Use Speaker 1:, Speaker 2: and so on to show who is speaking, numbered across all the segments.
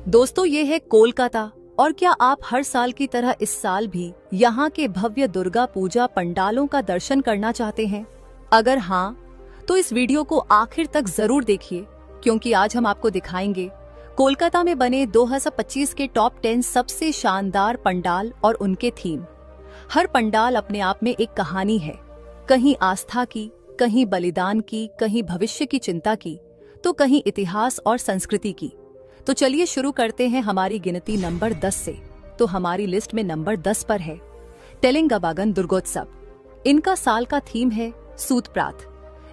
Speaker 1: दोस्तों, ये है कोलकाता। और क्या आप हर साल की तरह इस साल भी यहाँ के भव्य दुर्गा पूजा पंडालों का दर्शन करना चाहते हैं? अगर हाँ, तो इस वीडियो को आखिर तक जरूर देखिए, क्योंकि आज हम आपको दिखाएंगे कोलकाता में बने 2025 के टॉप 10 सबसे शानदार पंडाल और उनके थीम। हर पंडाल अपने आप में एक कहानी है, कहीं आस्था की, कहीं बलिदान की, कहीं भविष्य की चिंता की, तो कहीं इतिहास और संस्कृति की। तो चलिए शुरू करते हैं हमारी गिनती नंबर 10 से। तो हमारी लिस्ट में नंबर 10 पर है तेलंगाबागन दुर्गोत्सव। इनका साल का थीम है सूतप्रात,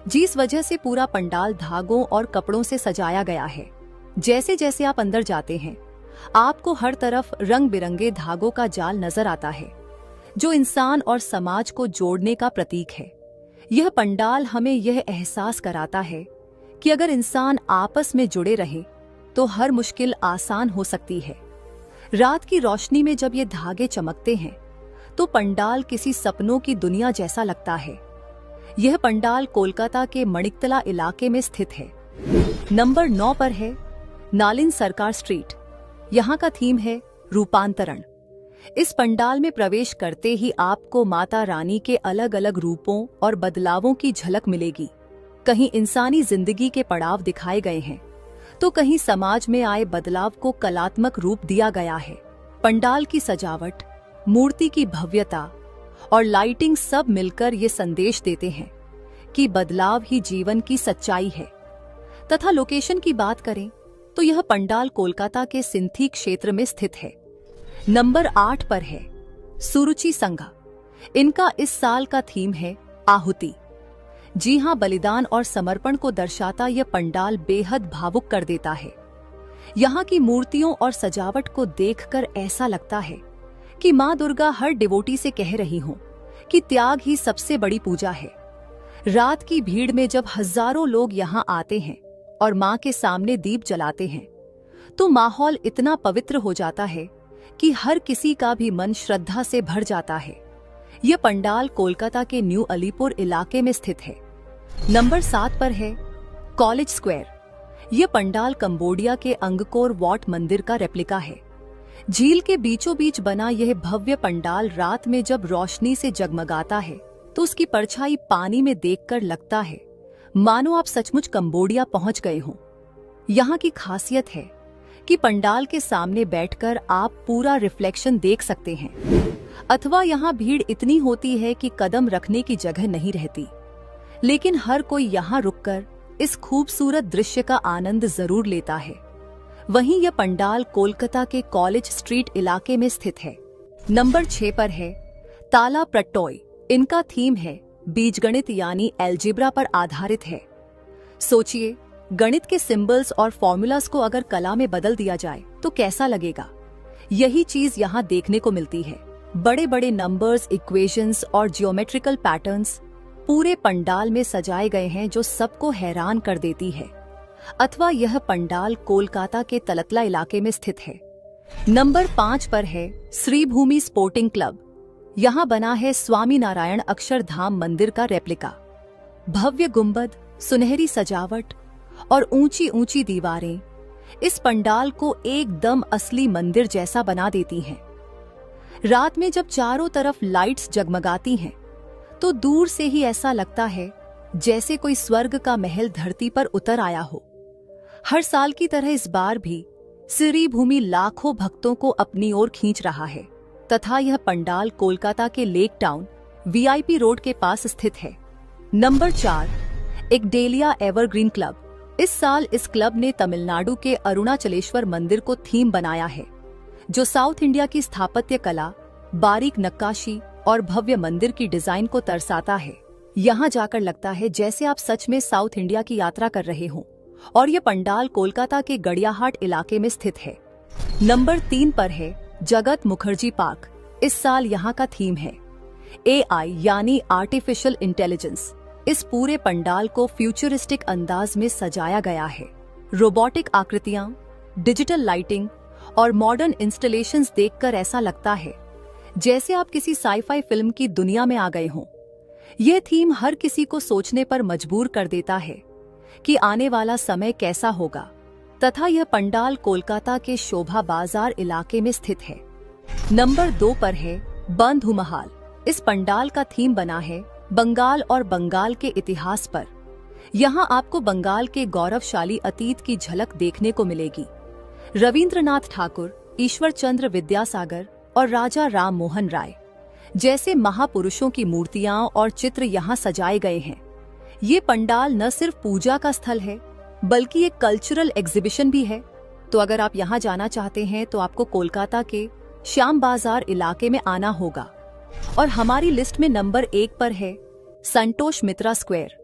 Speaker 1: जिस वजह से पूरा पंडाल धागों और कपड़ों से सजाया गया है। जैसे जैसे आप अंदर जाते हैं, आपको हर तरफ रंग बिरंगे धागों का जाल नजर आता है, जो इंसान और समाज को जोड़ने का प्रतीक है। यह पंडाल हमें यह एहसास कराता है कि अगर इंसान आपस में जुड़े रहे तो हर मुश्किल आसान हो सकती है। रात की रोशनी में जब ये धागे चमकते हैं तो पंडाल किसी सपनों की दुनिया जैसा लगता है। यह पंडाल कोलकाता के मणिकतला इलाके में स्थित है। नंबर 9 पर है नालिन सरकार स्ट्रीट। यहाँ का थीम है रूपांतरण। इस पंडाल में प्रवेश करते ही आपको माता रानी के अलग अलग रूपों और बदलावों की झलक मिलेगी। कहीं इंसानी जिंदगी के पड़ाव दिखाए गए हैं, तो कहीं समाज में आए बदलाव को कलात्मक रूप दिया गया है। पंडाल की सजावट, मूर्ति की भव्यता और लाइटिंग सब मिलकर ये संदेश देते हैं कि बदलाव ही जीवन की सच्चाई है। तथा लोकेशन की बात करें तो यह पंडाल कोलकाता के सिंथी क्षेत्र में स्थित है। नंबर 8 पर है सुरुचि संघा। इनका इस साल का थीम है आहुति। जी हाँ, बलिदान और समर्पण को दर्शाता यह पंडाल बेहद भावुक कर देता है। यहाँ की मूर्तियों और सजावट को देखकर ऐसा लगता है कि माँ दुर्गा हर डिवोटी से कह रही हों कि त्याग ही सबसे बड़ी पूजा है। रात की भीड़ में जब हजारों लोग यहाँ आते हैं और माँ के सामने दीप जलाते हैं, तो माहौल इतना पवित्र हो जाता है कि हर किसी का भी मन श्रद्धा से भर जाता है। यह पंडाल कोलकाता के न्यू अलीपुर इलाके में स्थित है। नंबर 7 पर है कॉलेज स्क्वायर। यह पंडाल कंबोडिया के अंगकोर वॉट मंदिर का रेप्लिका है। झील के बीचों बीच बना यह भव्य पंडाल रात में जब रोशनी से जगमगाता है तो उसकी परछाई पानी में देखकर लगता है मानो आप सचमुच कंबोडिया पहुंच गए हों। यहाँ की खासियत है कि पंडाल के सामने बैठकर आप पूरा रिफ्लेक्शन देख सकते हैं, अथवा यहाँ भीड़ इतनी होती है कि कदम रखने की जगह नहीं रहती, लेकिन हर कोई यहाँ रुककर इस खूबसूरत दृश्य का आनंद जरूर लेता है। वहीं यह पंडाल कोलकाता के कॉलेज स्ट्रीट इलाके में स्थित है। नंबर 6 पर है ताला प्रट्टोय। इनका थीम है बीजगणित यानी एल्जेब्रा पर आधारित है। सोचिए, गणित के सिंबल्स और फॉर्मूलास को अगर कला में बदल दिया जाए तो कैसा लगेगा। यही चीज यहाँ देखने को मिलती है। बड़े बड़े नंबर्स, इक्वेशंस और जियोमेट्रिकल पैटर्न्स पूरे पंडाल में सजाए गए हैं, जो सबको हैरान कर देती है। अथवा यह पंडाल कोलकाता के तलतला इलाके में स्थित है। नंबर 5 पर है श्रीभूमि स्पोर्टिंग क्लब। यहाँ बना है स्वामी नारायण अक्षरधाम मंदिर का रेप्लिका। भव्य गुंबद, सुनहरी सजावट और ऊंची ऊंची दीवारें इस पंडाल को एकदम असली मंदिर जैसा बना देती हैं। रात में जब चारों तरफ लाइट्स जगमगाती हैं, तो दूर से ही ऐसा लगता है जैसे कोई स्वर्ग का महल धरती पर उतर आया हो। हर साल की तरह इस बार भी श्रीभूमि लाखों भक्तों को अपनी ओर खींच रहा है। तथा यह पंडाल कोलकाता के लेक टाउन वीआईपी रोड के पास स्थित है। नंबर 4 एक डेलिया एवरग्रीन क्लब। इस साल इस क्लब ने तमिलनाडु के अरुणाचलेश्वर मंदिर को थीम बनाया है, जो साउथ इंडिया की स्थापत्य कला, बारीक नक्काशी और भव्य मंदिर की डिजाइन को दर्शाता है। यहाँ जाकर लगता है जैसे आप सच में साउथ इंडिया की यात्रा कर रहे हों। और यह पंडाल कोलकाता के गड़ियाहाट इलाके में स्थित है। नंबर 3 पर है जगत मुखर्जी पार्क। इस साल यहाँ का थीम है एआई यानी आर्टिफिशियल इंटेलिजेंस। इस पूरे पंडाल को फ्यूचरिस्टिक अंदाज में सजाया गया है। रोबोटिक आकृतियां, डिजिटल लाइटिंग और मॉडर्न इंस्टॉलेशंस देखकर ऐसा लगता है जैसे आप किसी साईफाई फिल्म की दुनिया में आ गए हों। यह थीम हर किसी को सोचने पर मजबूर कर देता है कि आने वाला समय कैसा होगा, तथा यह पंडाल कोलकाता के शोभा बाजार इलाके में स्थित है। नंबर 2 पर है बंधु महाल। इस पंडाल का थीम बना है बंगाल और बंगाल के इतिहास पर। यहाँ आपको बंगाल के गौरवशाली अतीत की झलक देखने को मिलेगी। रविंद्रनाथ ठाकुर, ईश्वर चंद्र विद्यासागर और राजा राम मोहन राय जैसे महापुरुषों की मूर्तियां और चित्र यहाँ सजाए गए हैं। ये पंडाल न सिर्फ पूजा का स्थल है, बल्कि एक कल्चरल एग्जीबिशन भी है। तो अगर आप यहाँ जाना चाहते हैं तो आपको कोलकाता के श्याम बाजार इलाके में आना होगा। और हमारी लिस्ट में नंबर 1 पर है संतोष मित्रा स्क्वायर।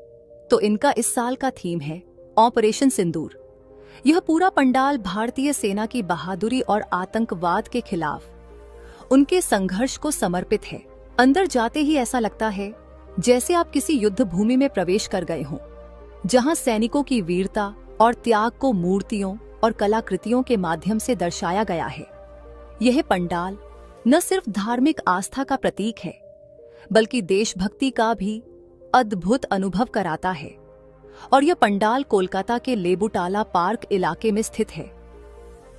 Speaker 1: तो इनका इस साल का थीम है ऑपरेशन सिंदूर। यह पूरा पंडाल भारतीय सेना की बहादुरी और आतंकवाद के खिलाफ उनके संघर्ष को समर्पित है। अंदर जाते ही ऐसा लगता है जैसे आप किसी युद्ध भूमि में प्रवेश कर गए हों, जहां सैनिकों की वीरता और त्याग को मूर्तियों और कलाकृतियों के माध्यम से दर्शाया गया है। यह पंडाल न सिर्फ धार्मिक आस्था का प्रतीक है, बल्कि देशभक्ति का भी अद्भुत अनुभव कराता है। और यह पंडाल कोलकाता के लेबुटाला पार्क इलाके में स्थित है।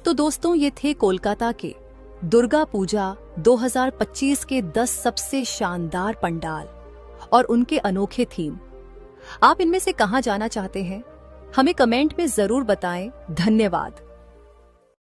Speaker 1: तो दोस्तों, ये थे कोलकाता के दुर्गा पूजा 2025 के 10 सबसे शानदार पंडाल और उनके अनोखे थीम। आप इनमें से कहां जाना चाहते हैं? हमें कमेंट में जरूर बताएं। धन्यवाद।